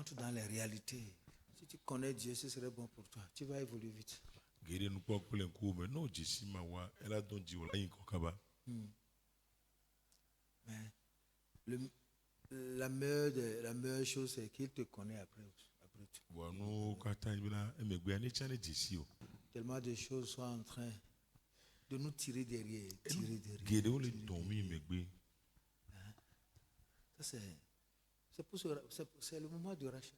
Entre dans les réalités. Si tu connais Dieu, ce serait bon pour toi. Tu vas évoluer vite. Mais la meilleure chose, c'est qu'il te connaît après tout. Tellement de choses sont en train de nous tirer derrière. Ça, c'est le moment de rachat.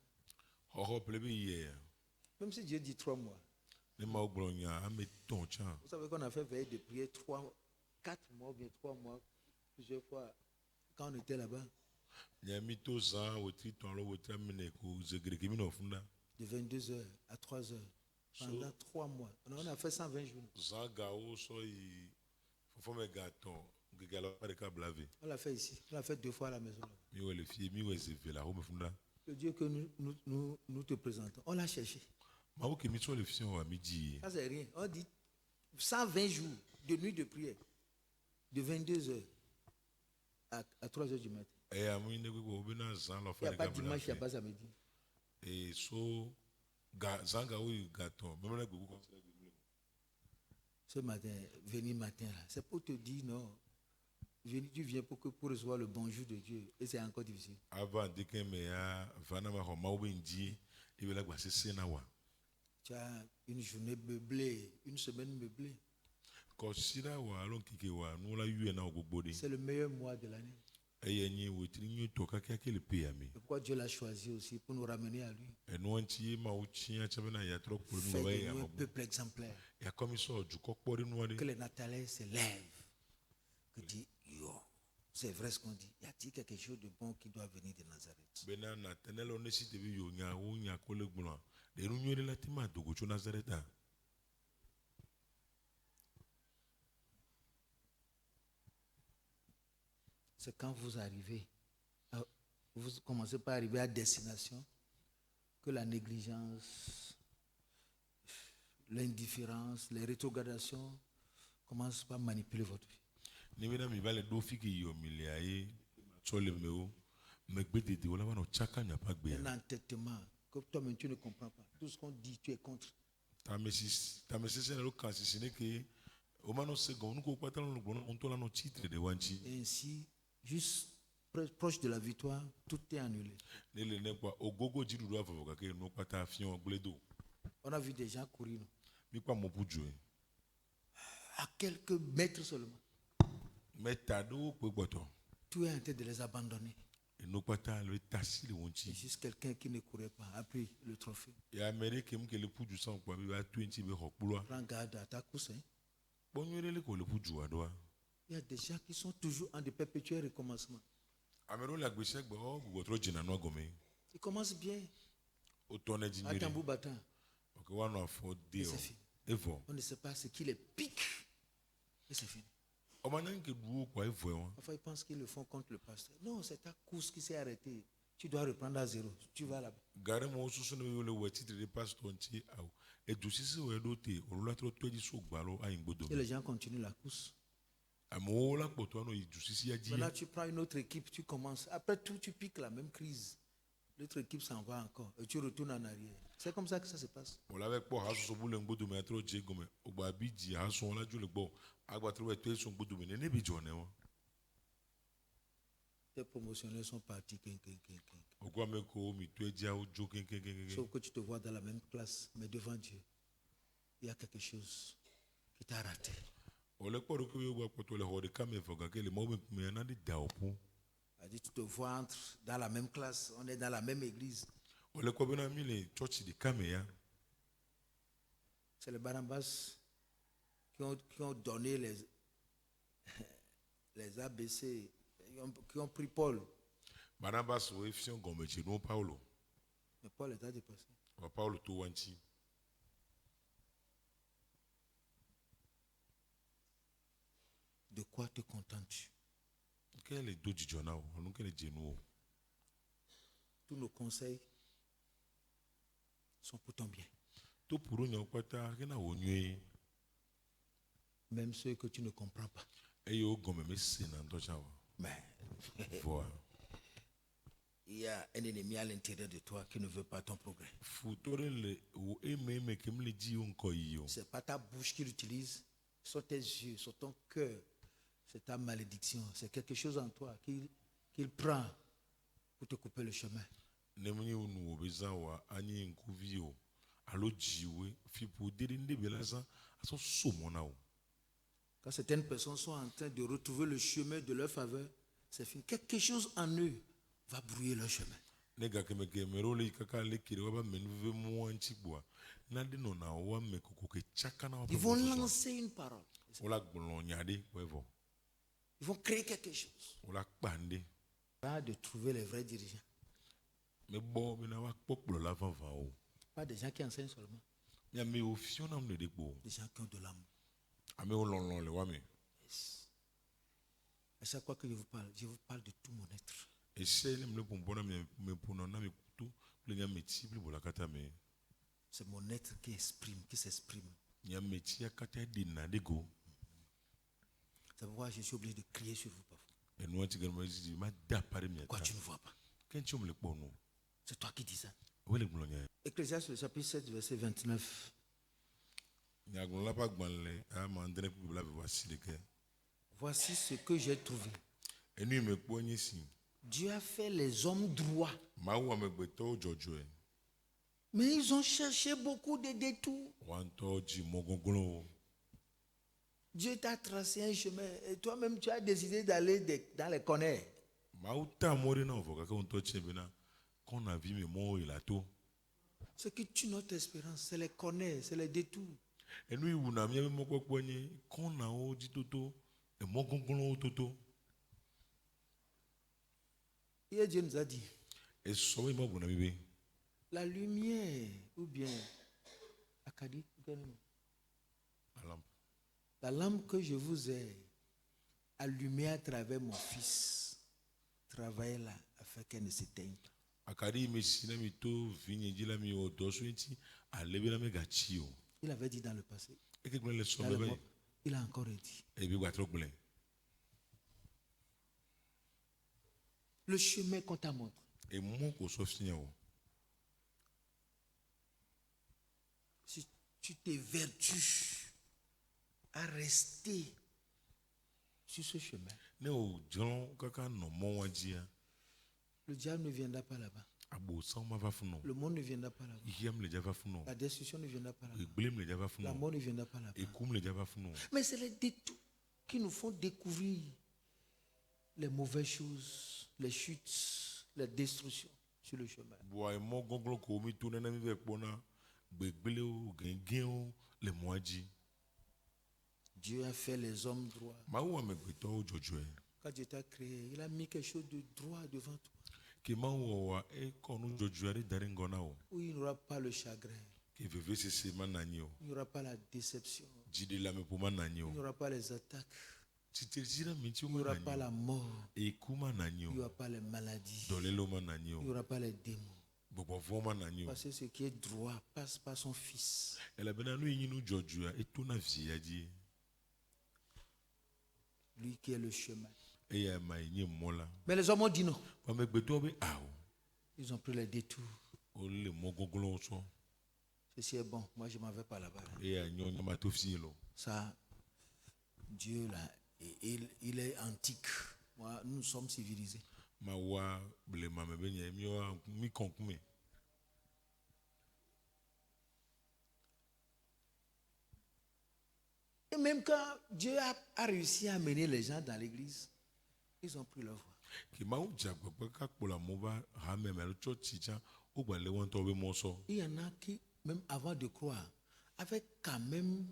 Même si Dieu dit 3 mois. Vous savez qu'on a fait veille de prière 4 mois ou bien 3 mois, plusieurs fois, quand on était là-bas. De 22h à 3h. Pendant 3 mois. On a fait 120 jours. On l'a fait ici. On l'a fait 2 fois à la maison. Le Dieu que nous te présentons, on l'a cherché. Ça, c'est rien. On dit 120 jours de nuit de prière. De 22h à 3h du matin. Il n'y a pas dimanche, il n'y a pas samedi. Ce matin, venir matin, c'est pour te dire non. Tu viens pour recevoir le bonjour de Dieu. Et c'est encore difficile. Tu as une journée meublée, une semaine meublée. C'est le meilleur mois de l'année. Pourquoi Dieu l'a choisi aussi pour nous ramener à lui. Faire de nous un peuple exemplaire. Que les Nathalais se lèvent. Que dit, c'est vrai ce qu'on dit. Y a-t-il quelque chose de bon qui doit venir de Nazareth? C'est quand vous arrivez, vous commencez par arriver à destination, que la négligence, l'indifférence, les rétrogradations commencent par manipuler votre vie. Un entêtement que toi-même tu ne comprends pas. Tout ce qu'on dit, tu es contre. Et ainsi, juste proche de la victoire, tout est annulé. On a vu des gens courir. À quelques mètres seulement. Tu es en train de les abandonner. C'est juste quelqu'un qui ne courait pas a pris le trophée. Prends garde à ta course. Il y a des gens qui sont toujours en de perpétuels recommencements. Ils commencent bien. À tambour battant. Et c'est fini. On ne sait pas ce qui les pique. Et c'est fini. Parfois, ils pensent qu'ils le font contre le pasteur. Non, c'est ta course qui s'est arrêtée. Tu dois reprendre à zéro. Tu vas là-bas. Et les gens continuent la course. Maintenant, tu prends une autre équipe, tu commences. Après tout, tu piques la même crise. L'autre équipe s'en va encore. Et tu retournes en arrière. C'est comme ça que ça se passe. Tes promotionnaires sont partis. Sauf que tu te vois dans la même classe, mais devant Dieu, il y a quelque chose qui t'a raté. Tu te vois dans la même classe, on est dans la même église. C'est les Barnabas qui ont donné les ABC, qui ont pris Paul. Mais Paul est à dépasser. De quoi te contentes-tu? Tous nos conseils sont pour ton bien. Même ceux que tu ne comprends pas. Mais il il y a un ennemi à l'intérieur de toi qui ne veut pas ton progrès. C'est pas ta bouche qu'il utilise, sur tes yeux, sur ton cœur. C'est ta malédiction. C'est quelque chose en toi qu'il prend pour te couper le chemin. Quand certaines personnes sont en train de retrouver le chemin de leur faveur, c'est fini. Quelque chose en eux va brouiller leur chemin. Ils vont lancer une parole. Ils vont créer quelque chose. Pas de trouver les vrais dirigeants. Pas des gens qui enseignent seulement. Des gens qui ont de l'amour. Yes. À chaque fois que je vous parle de tout mon être. C'est mon être qui s'exprime. C'est pourquoi je suis obligé de crier sur vous parfois. Pourquoi tu ne vois pas? C'est toi qui dis ça. Ecclésiaste, le chapitre 7, verset 29. Voici ce que j'ai trouvé. Dieu a fait les hommes droits. Mais ils ont cherché beaucoup de détours. Dieu t'a tracé un chemin et toi-même tu as décidé d'aller dans les conneries. Ce qui tue notre espérance, c'est les conneries, c'est les détours. Hier, Dieu nous a dit, la lumière, ou bien, la lampe que je vous ai allumée à travers mon fils, travaillez-la afin qu'elle ne s'éteigne pas. Il avait dit dans le passé. Il a encore dit. Le chemin qu'on t'a montré. Si tu t'évertues à rester sur ce chemin, le diable ne viendra pas là-bas. Le monde ne viendra pas là-bas. La destruction ne viendra pas là-bas. La mort ne viendra pas là-bas. Mais c'est les détours qui nous font découvrir les mauvaises choses, les chutes, les destructions sur le chemin. Dieu a fait les hommes droits. Quand Dieu t'a créé, il a mis quelque chose de droit devant toi. Où il n'y aura pas le chagrin. Il n'y aura pas la déception. Il n'y aura pas les attaques. Il n'y aura pas la mort. Il n'y aura pas les maladies. Il n'y aura pas les démons. Parce que ce qui est droit passe par son fils. Lui qui est le chemin. Mais les hommes ont dit non. Ils ont pris les détours. Ceci est bon. Moi, je ne m'en vais pas là-bas. Ça, Dieu, là, il est antique. Moi, nous sommes civilisés. Et même quand Dieu a réussi à amener les gens dans l'église, ils ont pris leur voie. Il y en a qui, même avant de croire, avaient quand même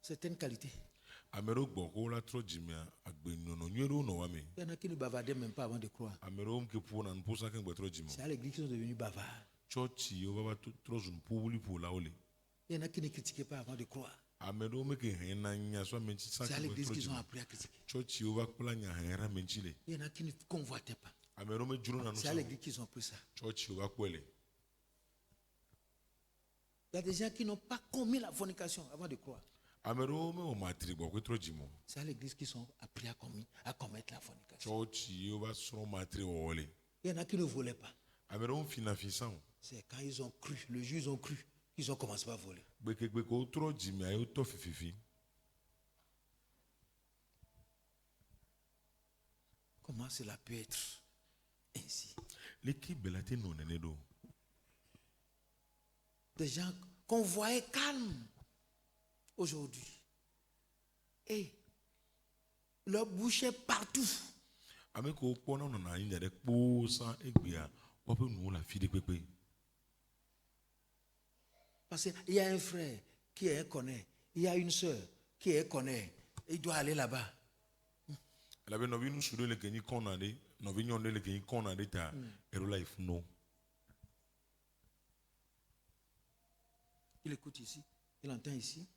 certaines qualités. Il y en a qui ne bavardaient même pas avant de croire. C'est à l'église qu'ils sont devenus bavards. Il y en a qui ne critiquaient pas avant de croire. C'est à l'église qu'ils ont appris à critiquer. Il y en a qui ne convoitaient pas. C'est à l'église qu'ils ont pris ça. Il y a des gens qui n'ont pas commis la fornication avant de croire. C'est à l'église qu'ils ont appris à commettre la fornication. Il y en a qui ne volaient pas. C'est quand ils ont cru, le jour ils ont cru, ils ont commencé à voler. Comment cela peut être ainsi? Des gens qu'on voyait calmes aujourd'hui. Et leur bouche est partout. Parce qu'il y a un frère qui est connaît, il y a une soeur qui est connaît, il doit aller là-bas. Il écoute ici, il entend ici,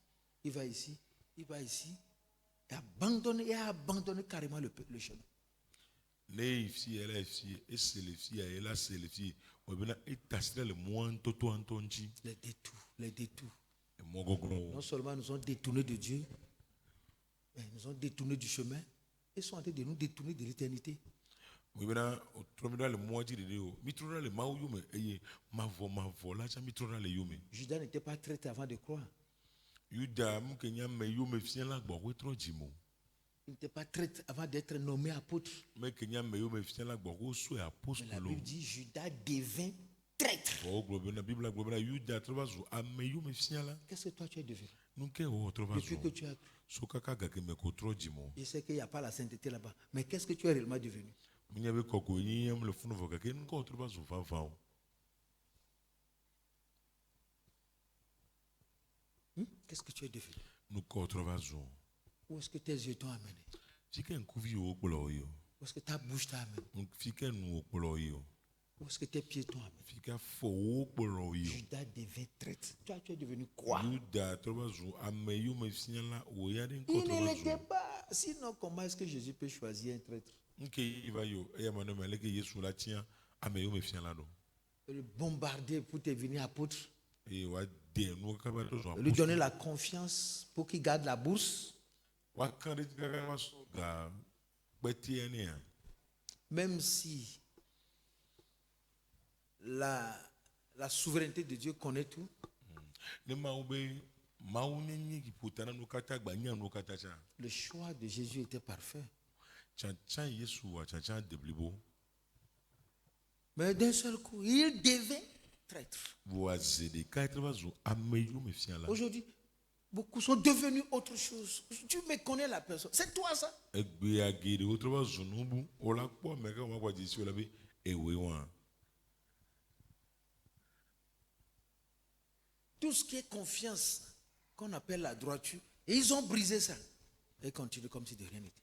il va ici, il va ici, et a abandonné carrément le chemin. Les détours. Non seulement nous ont détournés de Dieu, mais nous ont détournés du chemin. Ils sont en train de nous détourner de l'éternité. Judas n'était pas traité avant de croire. Il n'était pas traité avant d'être nommé apôtre. Mais la Bible dit Judas devint traître. Qu'est-ce que toi tu es devenu? Depuis que tu as cru. Je sais qu'il n'y a pas la sainteté là-bas. Mais qu'est-ce que tu es réellement devenu? Qu'est-ce que tu es devenu? Où est-ce que tes yeux t'ont amené? Où est-ce que ta bouche t'a amené? Où est-ce que tes pieds t'ont amené? Judas devait traître. Toi, tu es devenu quoi? Il ne l'était pas. Sinon, comment est-ce que Jésus peut choisir un traître? Le bombarder pour devenir apôtre. Lui donner la confiance pour qu'il garde la bourse. Même si la souveraineté de Dieu connaît tout. Le choix de Jésus était parfait. Mais d'un seul coup, il devait traître. Aujourd'hui, beaucoup sont devenus autre chose. Tu me connais la personne. C'est toi ça? Tout ce qui est confiance, qu'on appelle la droiture, et ils ont brisé ça. Et continuent comme si de rien n'était.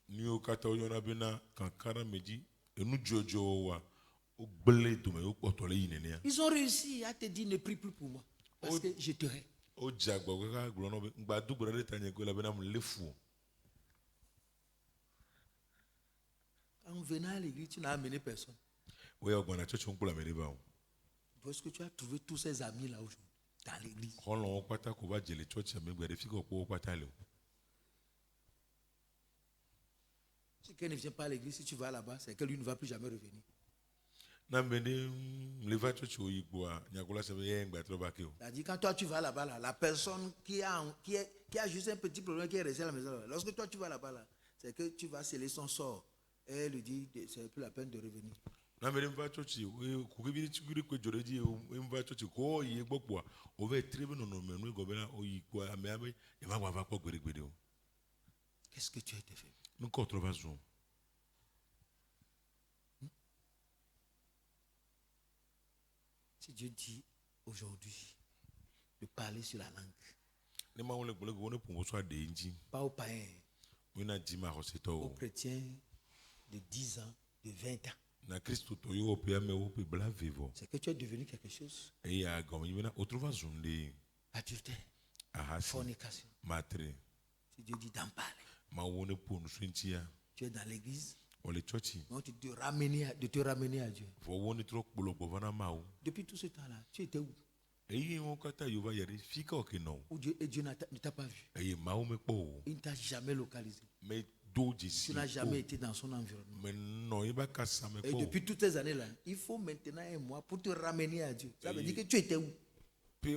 Ils ont réussi à te dire ne prie plus pour moi. Parce que je te hais. En venant à l'église, tu n'as amené personne. Est-ce que tu as trouvé tous ces amis là aujourd'hui dans l'église? Si quelqu'un ne vient pas à l'église, si tu vas là-bas, c'est que lui ne va plus jamais revenir. C'est-à-dire quand toi tu vas là-bas, là, la personne qui a juste un petit problème qui est resté à la maison, là, lorsque toi tu vas là-bas, là, c'est que tu vas sceller son sort. Et elle lui dit, c'est plus la peine de revenir. Qu'est-ce que tu as été fait? Si Dieu dit aujourd'hui de parler sur la langue, pas aux païens, aux chrétiens de 10 ans, de 20 ans, c'est que tu es devenu quelque chose. Adultère, fornication. Si Dieu dit d'en parler, tu es dans l'église, on te dit de te ramener à Dieu. Depuis tout ce temps-là, tu étais où? Et Dieu ne t'a pas vu. Il ne t'a jamais localisé. Tu n'as jamais été dans son environnement. Et depuis toutes ces années-là, il faut maintenant un mois pour te ramener à Dieu. Ça veut dire que tu étais où? Tu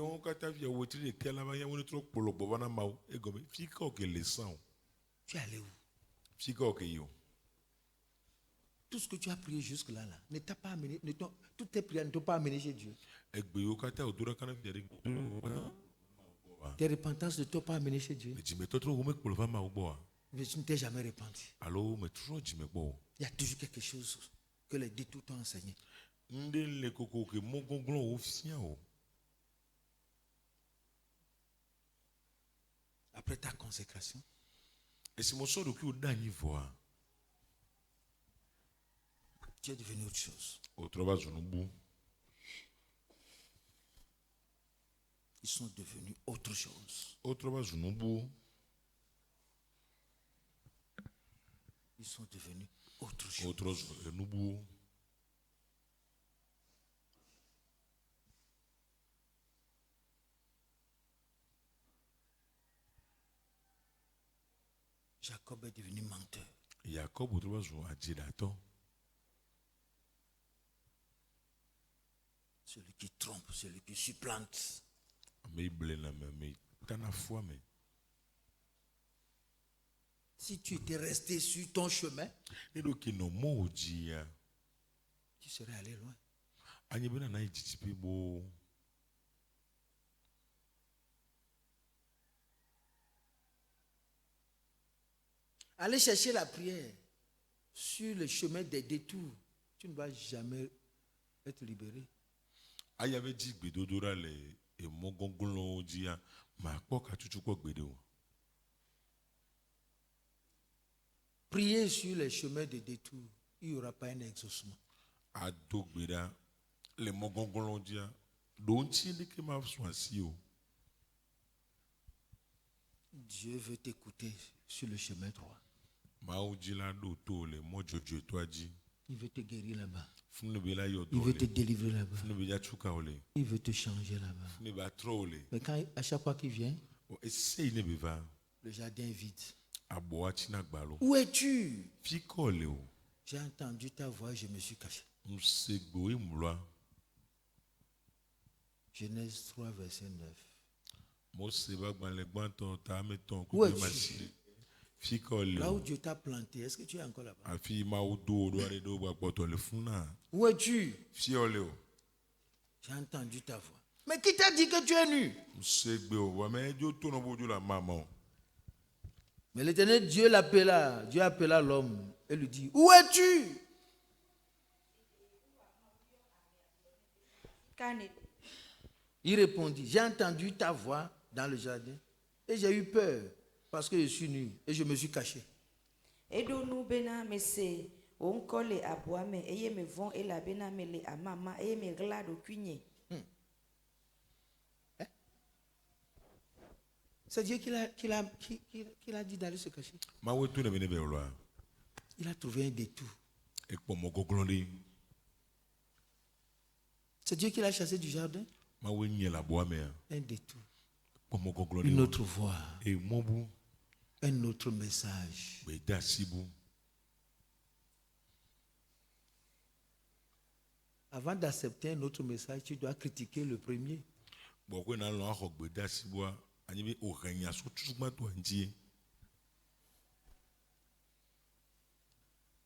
es allé où? Tout ce que tu as prié jusque-là, ne t'a pas amené, toutes tes prières ne t'ont pas amené chez Dieu. Tes repentances ne t'ont pas amené chez Dieu. Mais tu ne t'es jamais repenti. Il y a toujours quelque chose que les détours t'ont enseigné. Après ta consécration, tu es devenu autre chose. Ils sont devenus autre chose. Ils sont devenus autre chose. Jacob est devenu menteur. Celui qui trompe, celui qui supplante. Si tu étais resté sur ton chemin, tu serais allé loin. Aller chercher la prière sur le chemin des détours, tu ne vas jamais être libéré. Prier sur les chemins des détours, il n'y aura pas un exaucement. Dieu veut t'écouter sur le chemin droit. Il veut te guérir là-bas. Il veut te délivrer là-bas. Il veut te changer là-bas. Mais à chaque fois qu'il vient, le jardin est vide. Où es-tu? J'ai entendu ta voix et je me suis caché. Genèse 3, verset 9. Où es-tu? Là où Dieu t'a planté, est-ce que tu es encore là-bas? Où es-tu? J'ai entendu ta voix. Mais qui t'a dit que tu es nu? Mais l'Éternel Dieu l'appela. Dieu appela l'homme et lui dit: où es-tu? Il répondit: j'ai entendu ta voix dans le jardin et j'ai eu peur parce que je suis nu et je me suis caché. C'est Dieu qui l'a dit d'aller se cacher. Il a trouvé un détour. C'est Dieu qui l'a chassé du jardin. Un détour. Une autre voie. Un autre message. Avant d'accepter un autre message, tu dois critiquer le premier.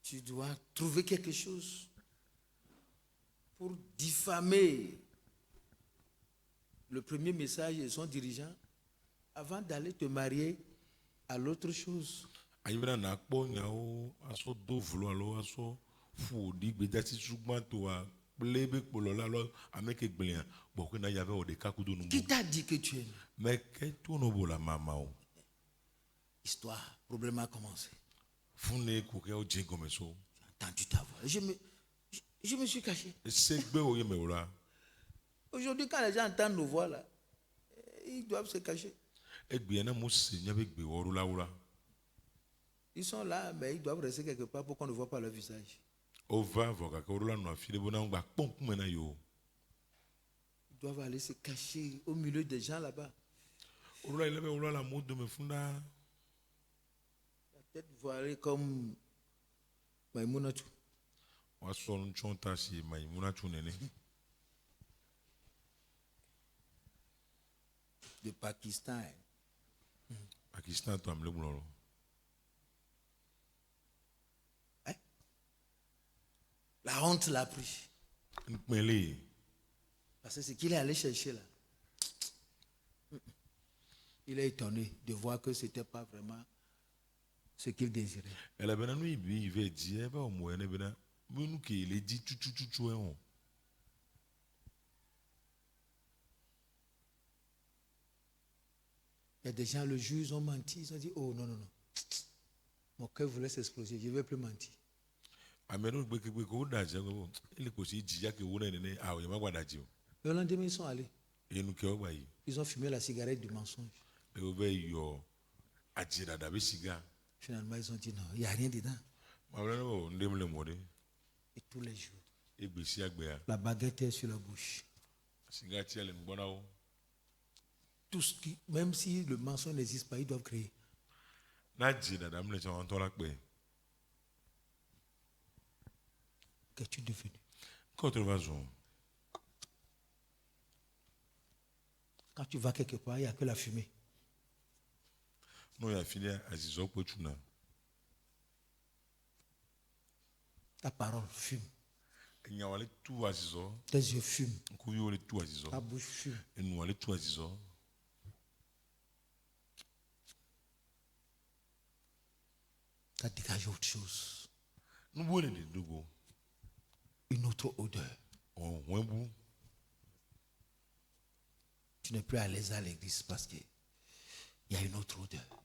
Tu dois trouver quelque chose pour diffamer le premier message et son dirigeant avant d'aller te marier à l'autre chose. Qui t'a dit que tu es né? Histoire, problème a commencé. J'ai entendu ta voix. Je me suis caché. Aujourd'hui, quand les gens entendent nos voix là, ils doivent se cacher. Ils sont là, mais ils doivent rester quelque part pour qu'on ne voit pas leur visage. Ils doivent aller se cacher au milieu des gens là-bas. Il y a Peut-être voilé comme Maïmounatou. De Pakistan. Pakistan, tu as me le boulot. La honte l'a pris. Parce que ce qu'il est allé chercher là, il est étonné de voir que ce n'était pas vraiment ce qu'il désirait. Elle a bien nous il veut dire bah au moins elle bien nous qui il dit tout. Il y a des gens le jour ils ont menti, ils ont dit oh non. Mon cœur voulait s'exploser, je ne veux plus mentir. Le lendemain, ils sont allés. Ils ont fumé la cigarette du mensonge. Finalement, ils ont dit non, il n'y a rien dedans. Et tous les jours, la baguette est sur la bouche. Tout ce qui, même si le mensonge n'existe pas, ils doivent créer. Qu'es-tu devenu? Quand tu vas quelque part, il n'y a que la fumée. Ta parole fume. Tes yeux fument. Ta bouche fume. Tu as dégagé autre chose. Une autre odeur. Tu n'es plus à l'aise à l'église parce qu'il y a une autre odeur.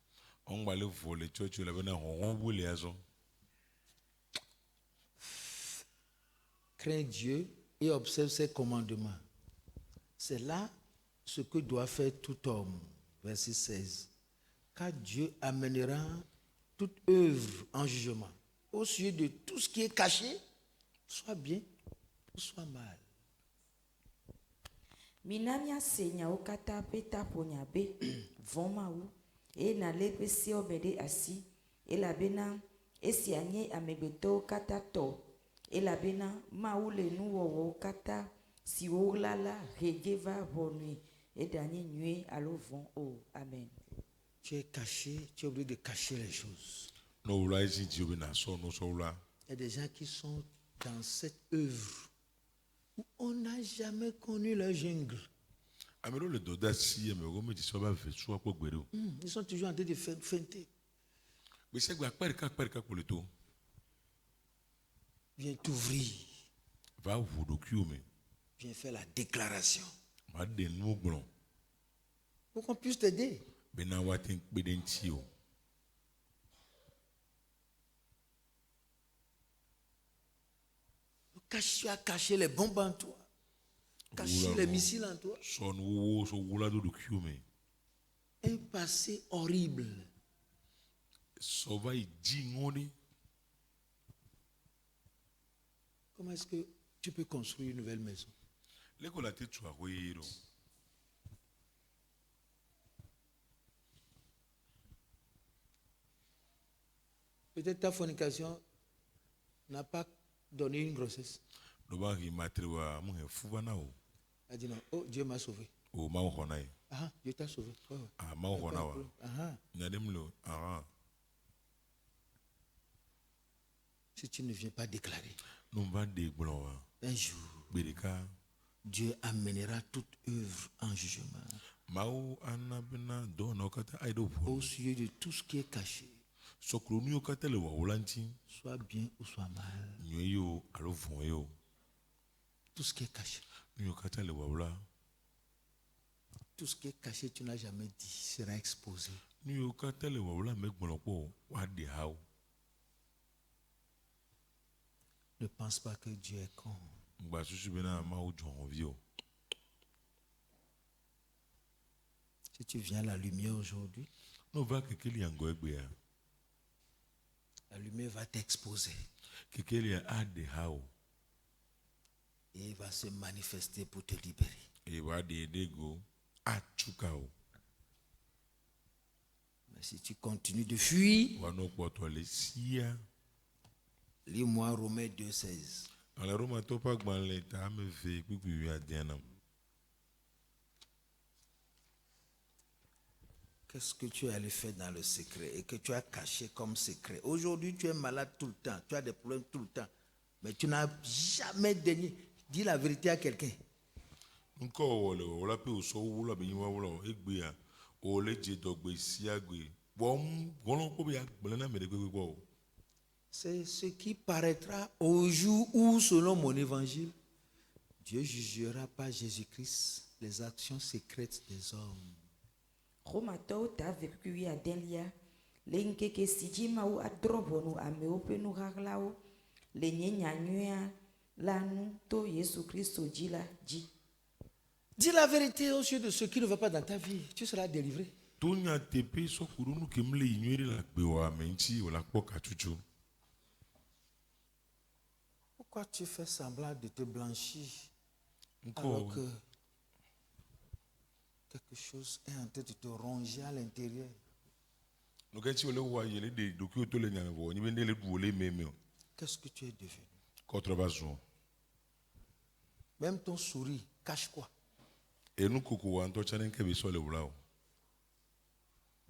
Crains Dieu et observe ses commandements. C'est là ce que doit faire tout homme. Verset 16. Car Dieu amènera toute œuvre en jugement. Au sujet de tout ce qui est caché, soit bien ou soit mal. Minamia senya okata peta ponyabe vomaou e na lepe si obede asi e la bena esianye amebeto kata to e la bena maule nuwo kata si olala regeva bonui et dernier nuit à l'ovon oh amen. Tu es caché, tu es obligé de cacher les choses. Il y a des gens qui sont dans cette œuvre où on n'a jamais connu leur jungle. Ils sont toujours en train de feinter. Viens t'ouvrir. Viens faire la déclaration. Pour qu'on puisse t'aider. Tu as caché les bombes en toi. Caché les missiles en toi. Un passé horrible. Comment est-ce que tu peux construire une nouvelle maison? Peut-être ta fornication n'a pas donné une grossesse. Elle dit non, oh Dieu m'a sauvé. Ah, Dieu t'a sauvé. Si tu ne viens pas déclarer, un jour, Dieu amènera toute œuvre en jugement. Au sujet de tout ce qui est caché, soit bien ou soit mal. Tout ce qui est caché. Tout ce qui est caché, tu n'as jamais dit, sera exposé. Ne pense pas que Dieu est con. Si tu viens à la lumière aujourd'hui, la lumière va t'exposer. Et il va se manifester pour te libérer. Mais Si tu continues de fuir, lis-moi Romains 2,16. Qu'est-ce que tu es allé faire dans le secret et que tu as caché comme secret? Aujourd'hui, tu es malade tout le temps, tu as des problèmes tout le temps, mais tu n'as jamais daigné dire la vérité à quelqu'un. C'est ce qui paraîtra au jour où, selon mon évangile, Dieu jugera par Jésus-Christ les actions secrètes des hommes. Romato ta vekui adelia lenke ke sijima u adrobonu ameope nu haglao le nyanyua lanu to Yesu Christo jila ji. Dis la vérité au sujet de ce qui ne va pas dans ta vie, tu seras délivré. Pourquoi tu fais semblant de te blanchir alors que quelque chose est en train de te ronger à l'intérieur? Qu'est-ce que tu es devenu? Même ton sourire cache quoi?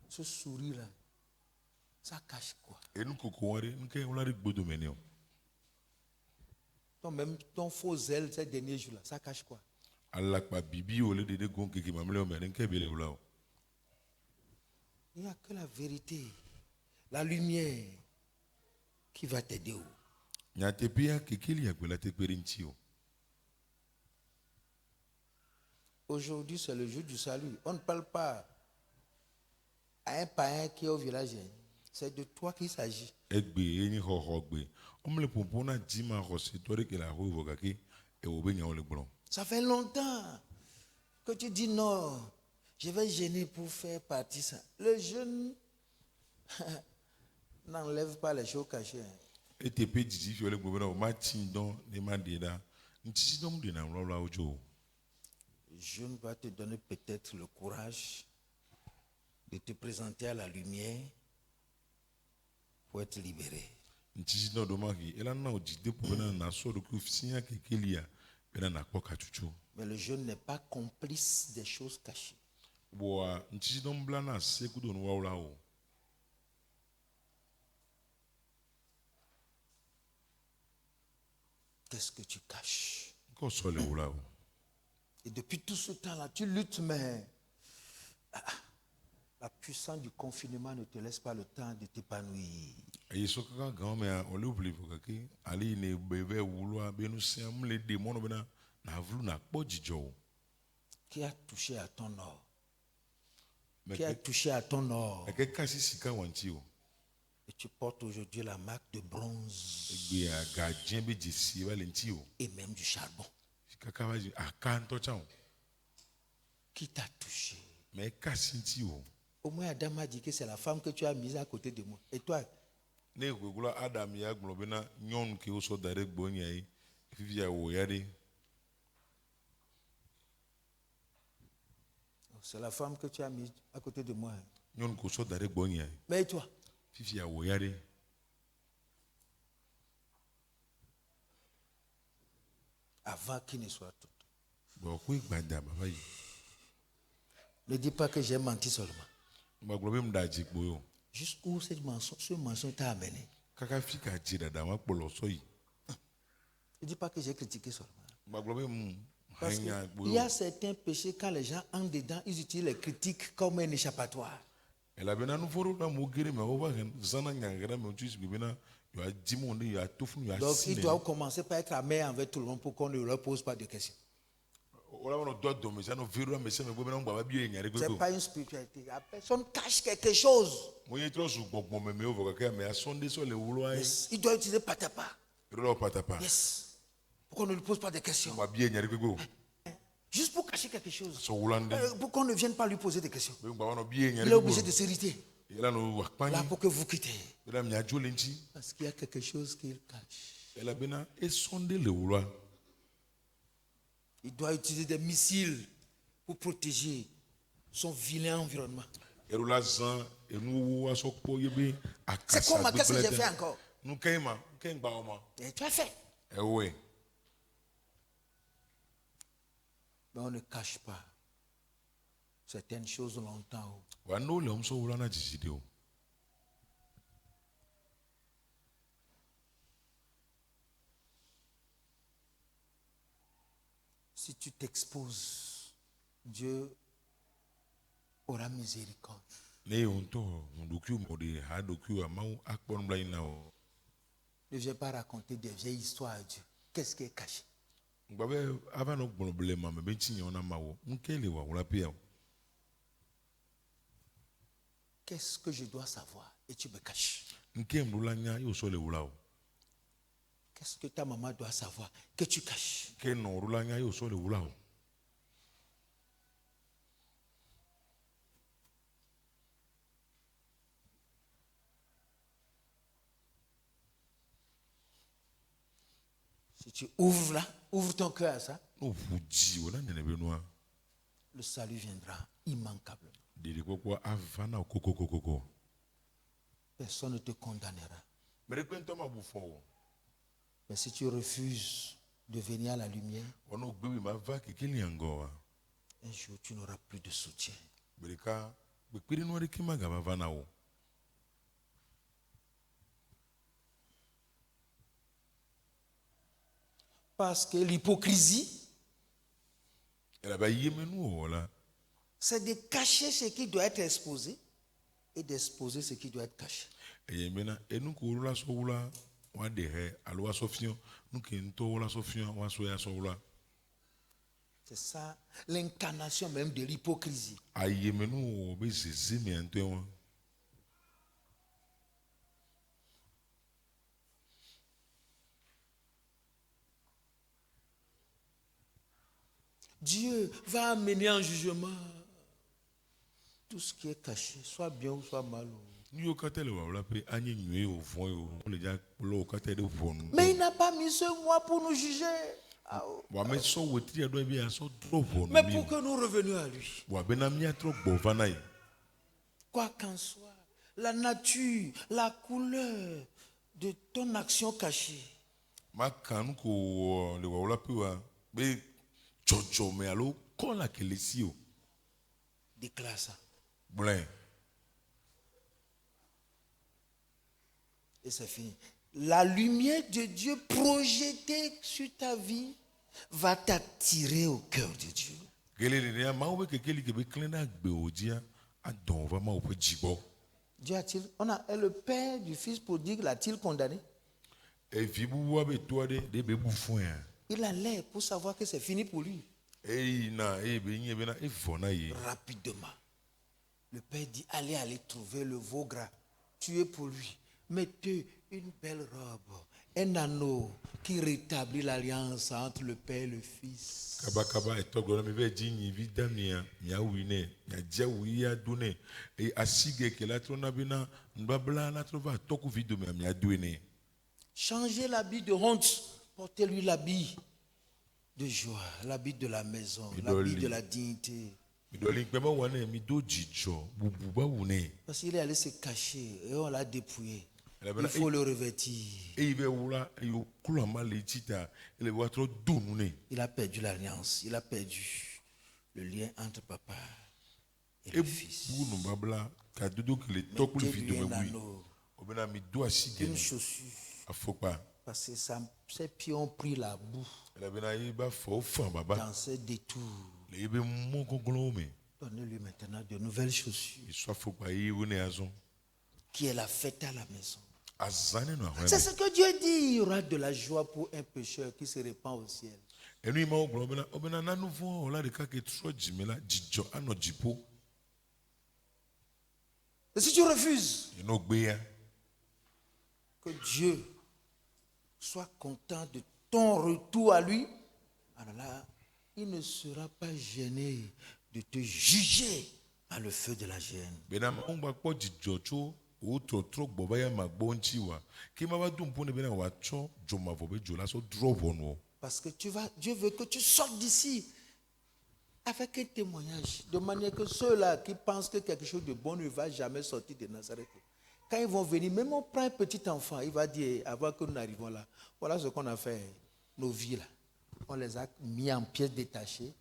Ce sourire-là, ça cache quoi? Même ton faux zèle ces derniers jours-là, ça cache quoi? Il n'y a que la vérité, la lumière qui va t'aider. Aujourd'hui, c'est le jour du salut. On ne parle pas à un païen qui est au village. C'est de toi qu'il s'agit. Ça fait longtemps que tu dis non, je vais jeûner pour faire partie ça. Le jeûne n'enlève pas les choses cachées. Le jeûne va te donner peut-être le courage de te présenter à la lumière pour être libéré. Mais le jeûne n'est pas complice des choses cachées. Qu'est-ce que tu caches? Et depuis tout ce temps-là, tu luttes, mais la puissance du confinement ne te laisse pas le temps de t'épanouir. Qui a touché à ton or? Qui a touché à ton or? Et tu portes aujourd'hui la marque de bronze et même du charbon. Qui t'a touché? Au moins Adam a dit que c'est la femme que tu as mise à côté de moi. Et toi? C'est la femme que tu as mise à côté de moi. Mais et toi? Avant qu'il ne soit tout. Ne dis pas que j'ai menti seulement. Jusqu'où ce mensonge t'a amené? Ne dis pas que j'ai critiqué seulement. Parce qu'il y a certains péchés, quand les gens entrent dedans, ils utilisent les critiques comme un échappatoire. Donc ils doivent commencer par être amers envers tout le monde pour qu'on ne leur pose pas de questions. C'est pas une spiritualité. La personne cache quelque chose. Yes. Il doit utiliser patapa. Yes. Pour qu'on ne lui pose pas de questions. Juste pour cacher quelque chose. Pour qu'on ne vienne pas lui poser des questions. Il est obligé de s'irriter. Là pour que vous quittez. Parce qu'il y a quelque chose qu'il cache. Il doit utiliser des missiles pour protéger son vilain environnement. C'est quoi, qu'est-ce que j'ai fait encore? Et tu as fait. Oui. Mais on ne cache pas certaines choses longtemps. Si tu t'exposes, Dieu aura miséricorde. Ne viens pas raconter des vieilles histoires à Dieu. Qu'est-ce qui est caché? Qu'est-ce que je dois savoir et tu me caches? Qu'est-ce que ta maman doit savoir que tu caches? Si tu ouvres là, ouvre ton cœur à ça, le salut viendra immanquablement. Personne ne te condamnera. Mais si tu refuses de venir à la lumière, un jour tu n'auras plus de soutien. Parce que l'hypocrisie, c'est de cacher ce qui doit être exposé et d'exposer ce qui doit être caché. C'est ça l'incarnation même de l'hypocrisie. Dieu va amener en jugement tout ce qui est caché, soit bien ou soit mal. Mais il n'a pas mis ce mois pour nous juger. Mais pour que nous revenions à lui. Quoi qu'en soit, la nature, la couleur de ton action cachée. Déclare ça. Et c'est fini. La lumière de Dieu projetée sur ta vie va t'attirer au cœur de Dieu. Dieu a-t-il, le père du fils prodigue l'a-t-il condamné? Il allait pour savoir que c'est fini pour lui. Rapidement. Le père dit, allez trouver le veau gras. Tuez pour lui. Mettez une belle robe, un anneau qui rétablit l'alliance entre le père et le fils. Changez l'habit de honte, portez-lui l'habit de joie, l'habit de la maison, l'habit de la dignité. Parce qu'il est allé se cacher et on l'a dépouillé. Il faut le revêtir. Il a perdu l'alliance, il a perdu le lien entre papa et le fils. Mettez-lui un anneau, une chaussure. Parce que ses pieds ont pris la boue dans ses détours. Donnez-lui maintenant de nouvelles chaussures qui est la fête à la maison. C'est ce que Dieu dit. Il y aura de la joie pour un pécheur qui se répand au ciel. Et si tu refuses que Dieu soit content de ton retour à lui, alors là, il ne sera pas gêné de te juger par le feu de la gêne. Parce que Dieu veut que tu sortes d'ici avec un témoignage, de manière que ceux-là qui pensent que quelque chose de bon ne va jamais sortir de Nazareth, quand ils vont venir, même on prend un petit enfant, il va dire, avant que nous n'arrivions là, voilà ce qu'on a fait, nos vies là. On les a mis en pièces détachées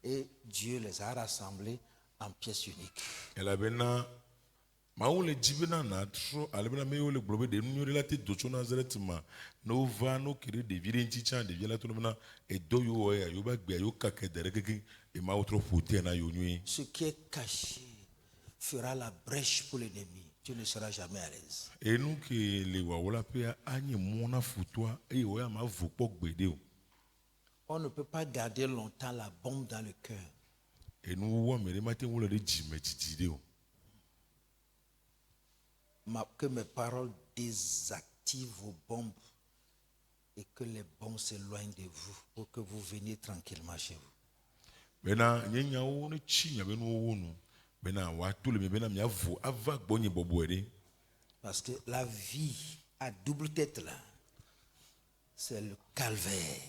et Dieu les a rassemblés en pièces uniques. Et la bena, maoule jibena na tro, alebena meole globe de nous la tête de Nazareth ma, no va no kiri de virer chicha de virer tout le monde et doyo ya yoba gbe yo kake dereke et ma autre fouté na yo nuit. Ce qui est caché fera la brèche pour l'ennemi. Tu ne seras jamais à l'aise. Et nous qui les waola pe anye mona foutoa et oya ma vopok bedeo. On ne peut pas garder longtemps la bombe dans le cœur. Et nous voyons mais les matins on le dit mais tidéo. Que mes paroles désactivent vos bombes et que les bombes s'éloignent de vous pour que vous veniez tranquillement chez vous. Bena nyenya wo ne chi nya benu wo nu bena wa tout le bena mia vo ava gbonye boboere. Parce que la vie à double tête là, c'est le calvaire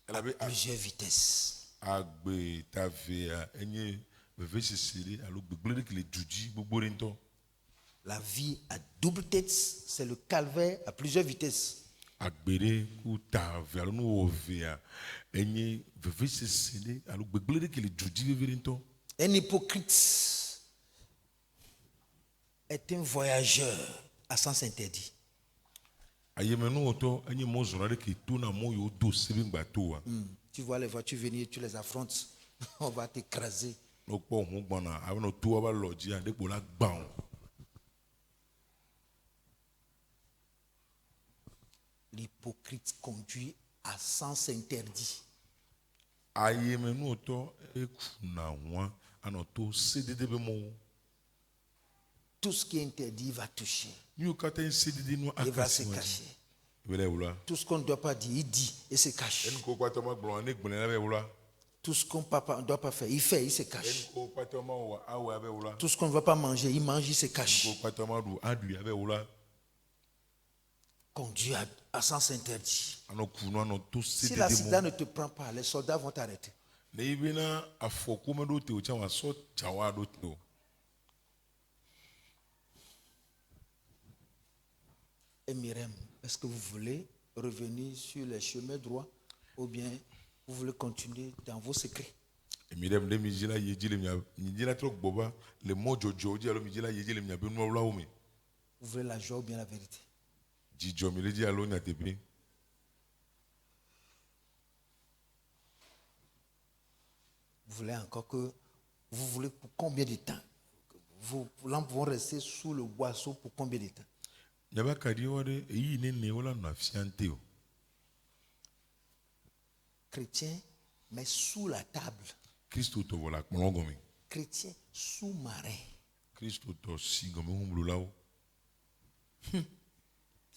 à plusieurs vitesses. Agbe tavea enye bevesi siri alo gbegbele ki le duji gbogbo rento. La vie à double tête, c'est le calvaire à plusieurs vitesses. Agbere ku tavea alo no ovea enye bevesi siri alo gbegbele ki le duji rento. Un hypocrite est un voyageur à sens interdit. Tu vois les voitures venir, tu les affrontes, on va t'écraser. L'hypocrite conduit à sens interdit. Tout ce qui est interdit va toucher. Il va se cacher. Tout ce qu'on ne doit pas dire, il dit et se cache. Tout ce qu'on ne doit pas faire, il fait, il se cache. Tout ce qu'on ne va pas manger, il mange, il se cache. Conduit à sens interdit. Si l'accident ne te prend pas, les soldats vont t'arrêter. Et Myrem, est-ce que vous voulez revenir sur les chemins droits ou bien vous voulez continuer dans vos secrets? Vous voulez la joie ou bien la vérité? Vous voulez encore que... Vous voulez pour combien de temps? Vos lampes vont rester sous le boisseau pour combien de temps? Chrétien, mais sous la table. Chrétien sous-marin. Si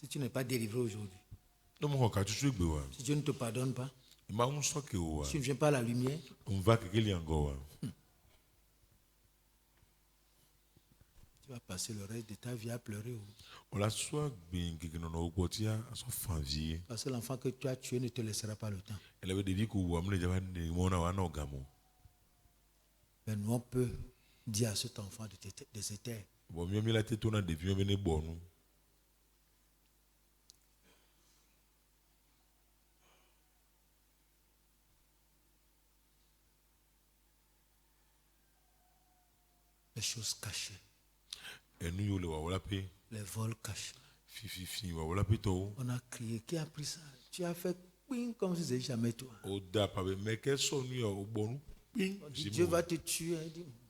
tu n'es pas délivré aujourd'hui, si Dieu ne te pardonne pas, si tu ne viens pas à la lumière, tu vas passer le reste de ta vie à pleurer. Parce que l'enfant que tu as tué ne te laissera pas le temps. Mais nous, on peut dire à cet enfant de se taire. Les choses cachées. Les vols cachés. On a crié. Qui a pris ça? Tu as fait comme si c'était jamais toi. Dieu va te tuer.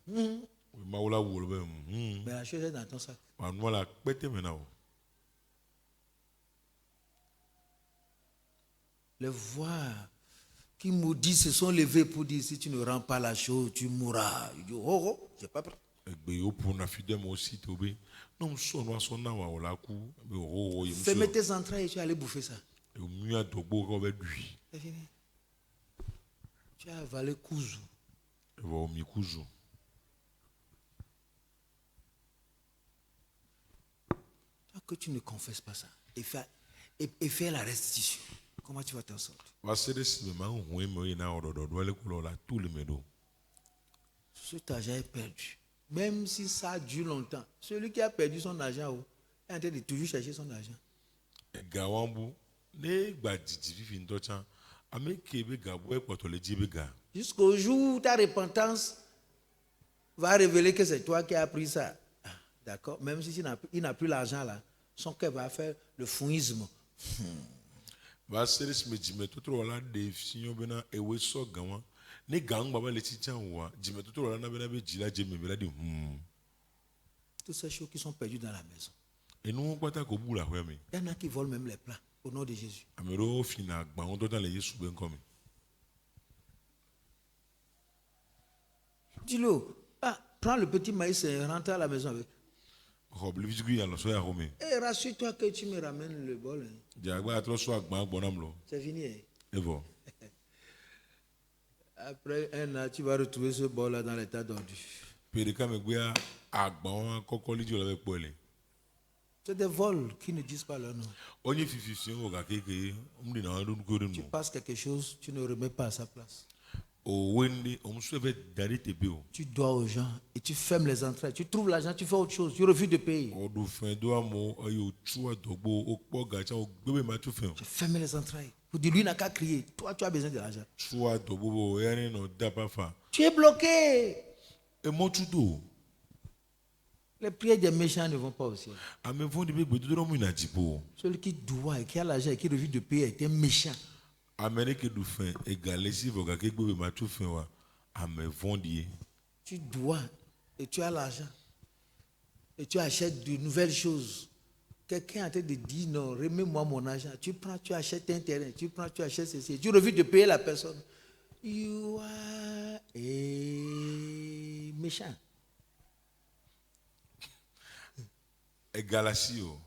Mais la chose est dans ton sac. Les voix qui maudissent se sont levées pour dire si tu ne rends pas la chose, tu mourras. Il dit, oh, j'ai pas peur. Fermez tes entrailles et tu vas aller bouffer ça. C'est fini. Tu as avalé Kouzou. Tant que tu ne confesses pas ça et fais la restitution, comment tu vas t'en sortir? cet argent est perdu. Même si ça dure longtemps, celui qui a perdu son argent est en train de toujours chercher son argent. Jusqu'au jour où ta repentance va révéler que c'est toi qui as pris ça. D'accord? Même si il n'a plus l'argent là, son cœur va faire le fouisme. Toutes ces choses qui sont perdues dans la maison. Il y en a qui volent même les plats au nom de Jésus. Dis-le, prends le petit maïs et rentre à la maison avec. Et rassure-toi que tu me ramènes le bol. C'est fini. Après un an, tu vas retrouver ce bol-là dans l'état d'ordure. C'est des vols qui ne disent pas leur nom. Tu passes quelque chose, tu ne remets pas à sa place. Tu dois aux gens et tu fermes les entrées. Tu trouves l'argent, tu fais autre chose. Tu refuses de payer. Tu fermes les entrées. Vous dites, lui n'a qu'à crier. Toi, tu as besoin de l'argent. Tu es bloqué. Les prières des méchants ne vont pas au ciel. Celui qui doit et qui a l'argent et qui refuse de payer est un méchant. Tu dois et tu as l'argent et tu achètes de nouvelles choses. Quelqu'un est en train de dire non, remets-moi mon argent. Tu prends, tu achètes un terrain, tu prends, tu achètes ceci. Tu refuses de payer la personne. You are a méchant. Galasio.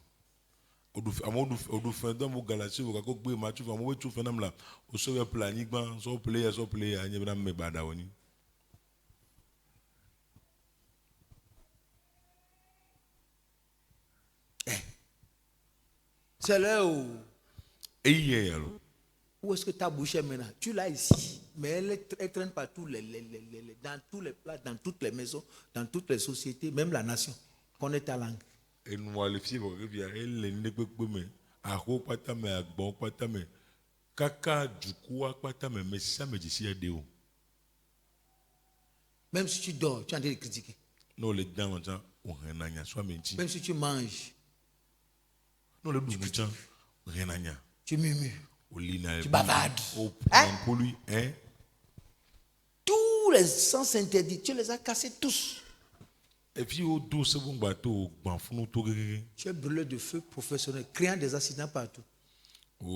C'est l'heure où est-ce que ta bouche est maintenant? Tu l'as ici, mais elle traîne partout, dans tous les plats, dans toutes les maisons, dans toutes les sociétés, même la nation. Connais ta langue. Même si tu dors, tu es en train de critiquer. Même si tu manges, tu murmures, tu bavardes. Hein? Tous les sens interdits, tu les as cassés tous. Tu es brûlé de feu professionnel, créant des accidents partout. Il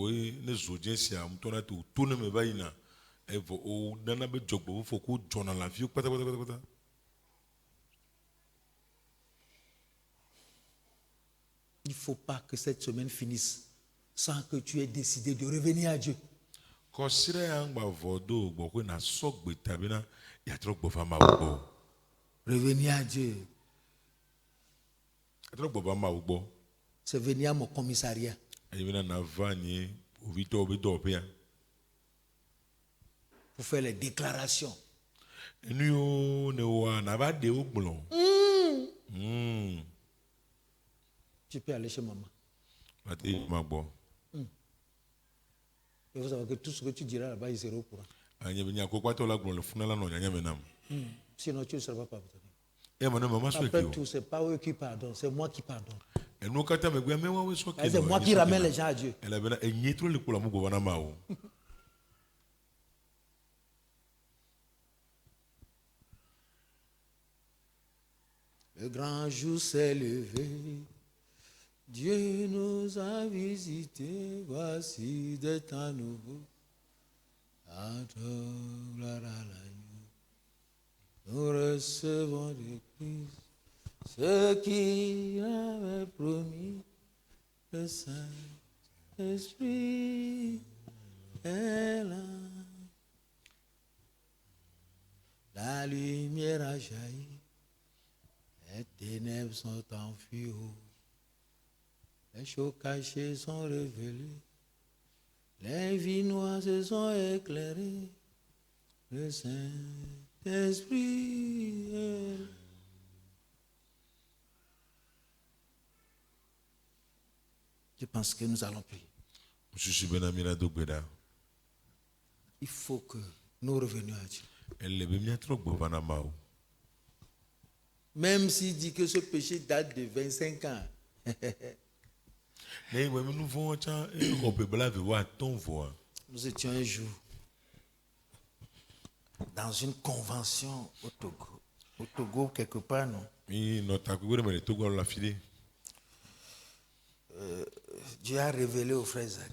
ne faut pas que cette semaine finisse sans que tu aies décidé de revenir à Dieu. Revenir à Dieu. C'est venir à mon commissariat. Pour faire les déclarations. Tu peux aller chez maman. Il faut savoir que tout ce que tu diras là-bas, il sera au courant. Sinon, tu ne seras pas pardonné. Après tout, ce n'est pas eux qui pardonnent, c'est moi qui pardonne. C'est moi qui ramène les gens à Dieu. Le grand jour s'est levé. Dieu nous a visités, voici des temps nouveaux. Nous recevons de Christ ce qu'il avait promis. Le Saint-Esprit est là. La lumière a jailli, les ténèbres sont enfuies. Les choses cachées sont révélées, les vies noires se sont éclairées, le Saint-Esprit Je pense que nous allons prier. Il faut que nous revenions à Dieu. Même s'il dit que ce péché date de 25 ans. Nous étions un jour dans une convention au Togo. Au Togo, quelque part, non? Dieu a révélé au frère Isaac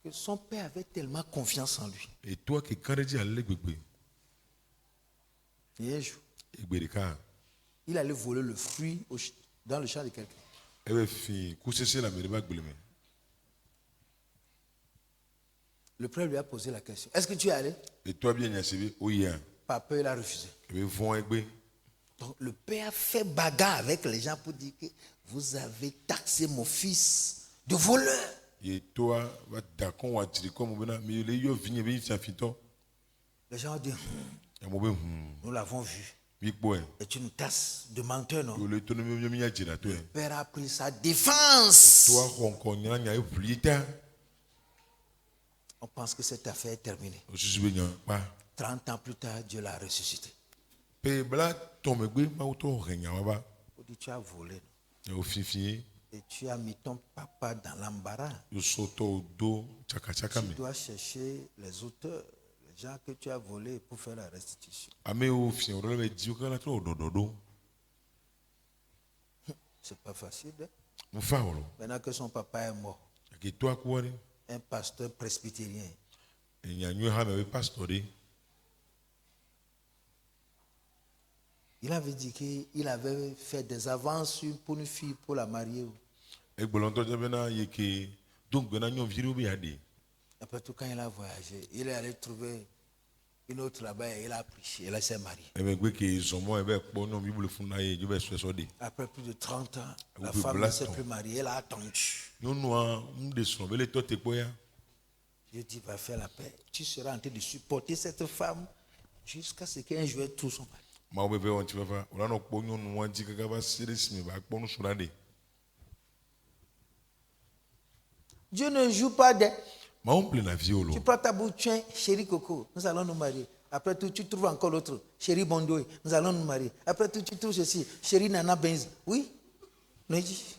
que son père avait tellement confiance en lui. Et un jour, il allait voler le fruit dans le champ de quelqu'un. Le père lui a posé la question. Est-ce que tu es allé? Et toi bien, papa, il a refusé. Donc le père a fait bagarre avec les gens pour dire que vous avez taxé mon fils de voleur. Les gens ont dit, nous l'avons vu. Et tu nous tasses de menteur, non? Le père a pris sa défense. On pense que cette affaire est terminée. 30 ans plus tard, Dieu l'a ressuscité. Il dit, tu as volé. Et tu as mis ton papa dans l'embarras. Tu dois chercher les auteurs, les gens que tu as volés pour faire la restitution. C'est pas facile. Hein? Maintenant que son papa est mort, un pasteur presbytérien, il avait dit qu'il avait fait des avances pour une fille pour la marier. Après tout, quand il a voyagé, il est allé trouver une autre là-bas et il a prêché. Elle s'est mariée. Après plus de 30 ans, la femme ne s'est plus mariée. Elle a attendu. Dieu dit, va faire la paix. Tu seras en train de supporter cette femme jusqu'à ce qu'un jour elle trouve son mari. Dieu ne joue pas des... Tu prends ta bouche, chérie Coco, nous allons nous marier. Après tout, tu trouves encore l'autre, chérie Bondoy, nous allons nous marier. Après tout, tu trouves ceci, chérie Nana Benz. Oui? Non, il dit.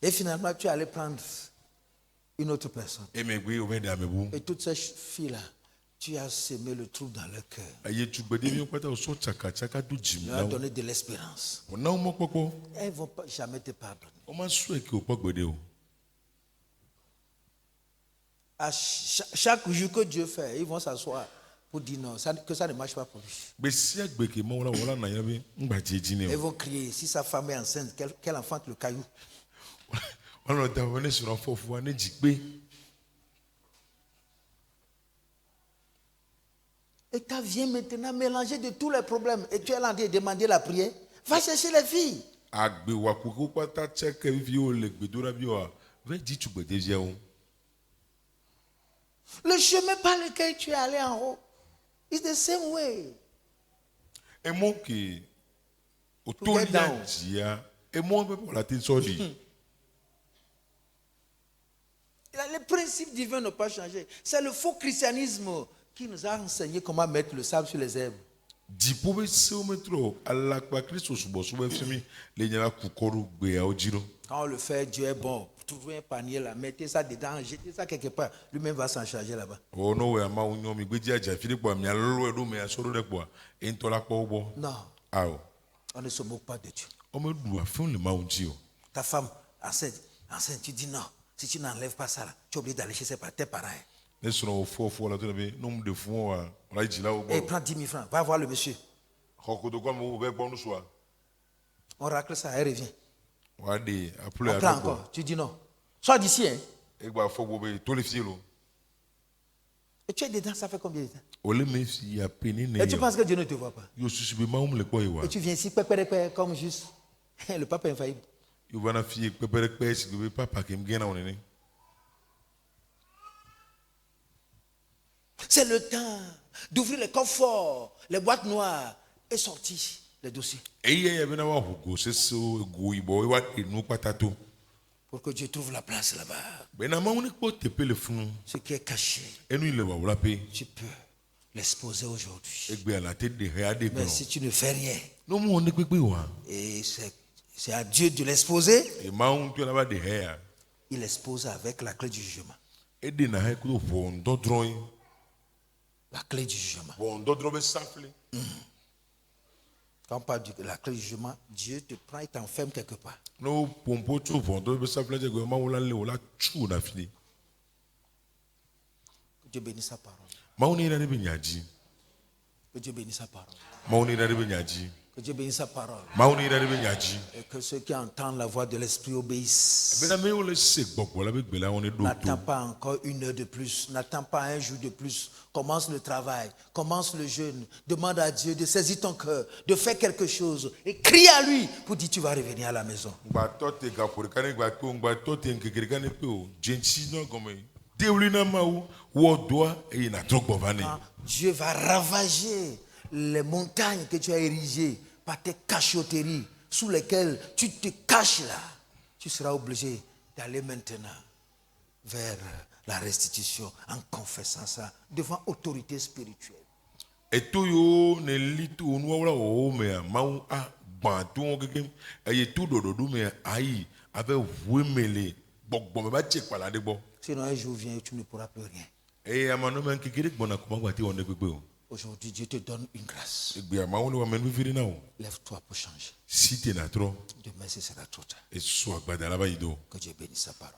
Et finalement, tu allais prendre une autre personne. Et toutes ces filles-là, tu as semé le trouble dans leur cœur. Tu leur as donné de l'espérance. Elles ne vont pas jamais te pardonner. À chaque jour que Dieu fait, ils vont s'asseoir pour dire non, que ça ne marche pas pour lui. Ils vont crier, si sa femme est enceinte, qu'elle enfante le caillou. Et tu viens maintenant mélanger de tous les problèmes. Et tu es là de demander la prière. Va chercher les filles. Le chemin par lequel tu es allé en haut, it's the same way. Et moi qui autour et moi pour la les principes divins n'ont pas changé. C'est le faux christianisme qui nous a enseigné comment mettre le sable sur les herbes. Quand on le fait, Dieu est bon. Trouvez un panier là, mettez ça dedans, jetez ça quelque part. Lui-même va s'en charger là-bas. Non. On ne se moque pas de Dieu. Ta femme enceinte, tu dis non. Si tu n'enlèves pas ça là, tu es obligé d'aller chez tes parents. Et prends 10 000 francs, va voir le monsieur. On racle ça, elle revient. On prend encore, tu dis non. Sois d'ici. Hein? Et tu es dedans, ça fait combien de temps? Et tu penses que Dieu ne te voit pas? Et tu viens ici, comme juste le papa infaillible. C'est le temps d'ouvrir les coffres forts, les boîtes noires et sortir les dossiers. Pour que Dieu trouve la place là-bas. Ce qui est caché, tu peux l'exposer aujourd'hui. Mais si tu ne fais rien, et c'est à Dieu de l'exposer, il expose avec la clé du jugement. La clé du jugement. Quand on parle de la clé du jugement, Dieu te prend et t'enferme quelque part. Que Dieu bénisse sa parole. Que Dieu bénisse sa parole. Que Dieu bénisse sa parole. Et que ceux qui entendent la voix de l'Esprit obéissent. N'attends pas encore une heure de plus. N'attends pas un jour de plus. Commence le travail. Commence le jeûne. Demande à Dieu de saisir ton cœur. De faire quelque chose. Et crie à lui pour dire tu vas revenir à la maison. Dieu va ravager les montagnes que tu as érigées par tes cachotteries sous lesquelles tu te caches là. Tu seras obligé d'aller maintenant vers la restitution en confessant ça devant autorité spirituelle. Sinon un jour vient et tu ne pourras plus rien. Aujourd'hui, Dieu te donne une grâce. Lève-toi pour changer. Demain, ce sera trop tard. Que Dieu bénisse sa parole.